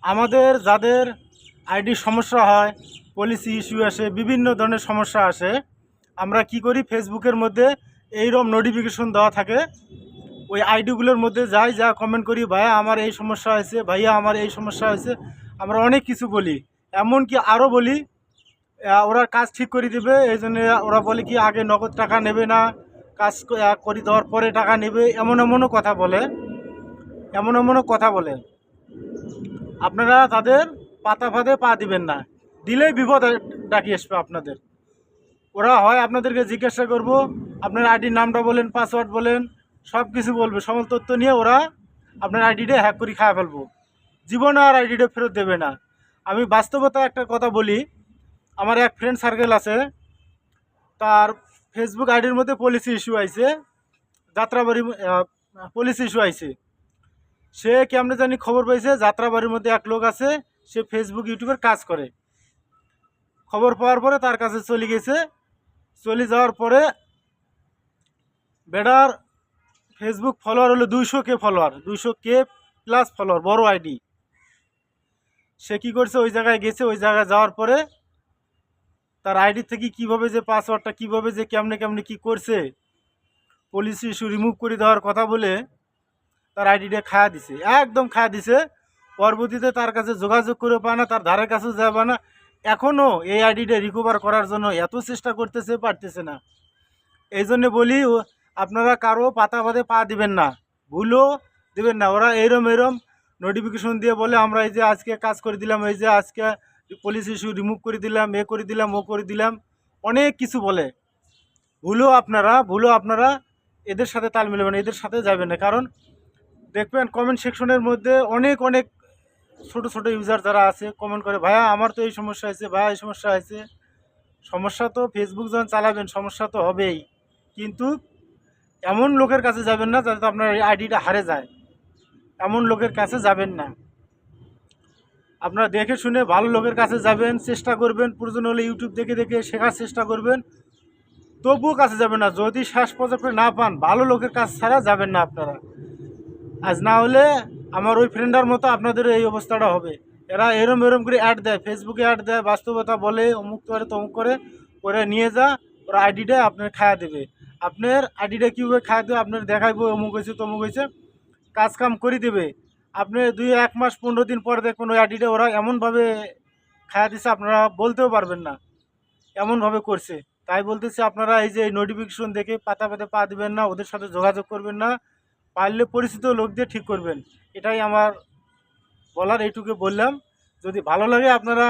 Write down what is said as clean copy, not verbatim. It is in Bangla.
আমাদের যাদের আইডি সমস্যা হয়, পলিসি ইস্যু আসে, বিভিন্ন ধরনের সমস্যা আসে, আমরা কি করি, ফেসবুকের মধ্যে এইরকম নোটিফিকেশন দেওয়া থাকে, ওই আইডিগুলোর মধ্যে যাই, যা কমেন্ট করি, ভাইয়া আমার এই সমস্যা হয়েছে, ভাইয়া আমার এই সমস্যা হয়েছে, আমরা অনেক কিছু বলি। এমনকি আরও বলি ওরা কাজ ঠিক করে দেবে, এই জন্য ওরা বলে কি আগে নগদ টাকা নেবে না, কাজ করে দেওয়ার পরে টাকা নেবে, এমনও কথা বলে। আপনারা তাদের পাতা ফাঁদে পা দিবেন না, দিলেই বিপদ ডাকি আসবে আপনাদের। ওরা হয় আপনাদেরকে জিজ্ঞাসা করব, আপনার আইডির নামটা বলেন, পাসওয়ার্ড বলেন, সব কিছু বলবে, সমস্ত তথ্য নিয়ে ওরা আপনার আইডিটা হ্যাক করে খাওয়া ফেলবো, জীবনে আর আইডিটা ফেরত দেবে না। আমি বাস্তবতা একটা কথা বলি, আমার এক ফ্রেন্ড সার্কেল আছে, তার ফেসবুক আইডির মধ্যে পলিসি ইস্যু আইছে, যাত্রাবাড়ি পলিসি ইস্যু আইছে। সে কেমনে জানি খবর পাইছে, যাত্রাবাড়ির মধ্যে এক লোক আছে, সে ফেসবুক ইউটিউবের কাজ করে। খবর পাওয়ার পরে তার কাছে চলে গেছে, চলে যাওয়ার পরে বেটার ফেসবুক ফলোয়ার হলো 200K follower, 200K plus follower, বড় আইডি। সে কী করছে, ওই জায়গায় গেছে, ওই জায়গায় যাওয়ার পরে তার আইডি থেকে কীভাবে যে পাসওয়ার্ডটা কীভাবে যে কেমনে কী করছে, পলিসি ইস্যু রিমুভ করে দেওয়ার কথা বলে তার আইডিটা খায়া দিছে, একদম খায়া দিছে। পরবর্তীতে তার কাছে যোগাযোগ করে পায় না, তার ধারে কাছে যাবে না। এখনও এই আইডিটা রিকভার করার জন্য এত চেষ্টা করতেছে, পারতেছে না। এই জন্যে বলি, আপনারা কারো পাতা ফাঁদে পা দিবেন না, ভুলও দিবেন না। ওরা এরম নোটিফিকেশন দিয়ে বলে আমরা এই যে আজকে কাজ করে দিলাম, এই যে আজকে পলিসি ইস্যু রিমুভ করে দিলাম, এ করে দিলাম, ও করে দিলাম, অনেক কিছু বলে। ভুলও আপনারা এদের সাথে তাল মিলাবেন, এদের সাথে যাবেন না। কারণ দেখবেন কমেন্ট সেকশনের মধ্যে অনেক ছোট ইউজার যারা আছে কমেন্ট করে, ভাইয়া আমার তো এই সমস্যা হয়েছে, ভাইয়া এই সমস্যা হয়েছে। সমস্যা তো ফেসবুক যখন চালাবেন সমস্যা তো হবেই, কিন্তু এমন লোকের কাছে যাবেন না যাতে আপনার আইডিটা হারে যায়, এমন লোকের কাছে যাবেন না। আপনারা দেখে শুনে ভালো লোকের কাছে যাবেন, চেষ্টা করবেন, প্রয়োজন হলে ইউটিউব দেখে শেখার চেষ্টা করবেন, তবুও কাছে যাবেন না। যদি শেষ পর্যন্ত না পান, ভালো লোকের কাছে ছাড়া যাবেন না আপনারা। আজ না হলে আমার ওই ফ্রেন্ডার মতো আপনাদের এই অবস্থাটা হবে। এরা এরম করে অ্যাড দেয়, ফেসবুকে অ্যাড দেয়, বাস্তবতা বলে, অমুক করে তমুক করে, ওরা নিয়ে যা, ওরা আইডিটা আপনার খায়া দেবে। আপনার আইডিটা কীভাবে খায়া দেবে, আপনার দেখাইবো অমুক হয়েছে তমুক হয়েছে, কাজ কাম করে দেবে। আপনি 1 মাস 15 দিন পরে দেখবেন ওই আইডিটা ওরা এমনভাবে খায়া দিচ্ছে, আপনারা বলতেও পারবেন না, এমনভাবে করছে। তাই বলতেছি, আপনারা এই যে নোটিফিকেশন দেখে পাতা পা দিবেন না, ওদের সাথে যোগাযোগ করবেন না, পারলে পরিচিত লোক দিয়ে ঠিক করবেন। এটাই আমার বলার, এইটুকু বললাম। যদি ভালো লাগে আপনারা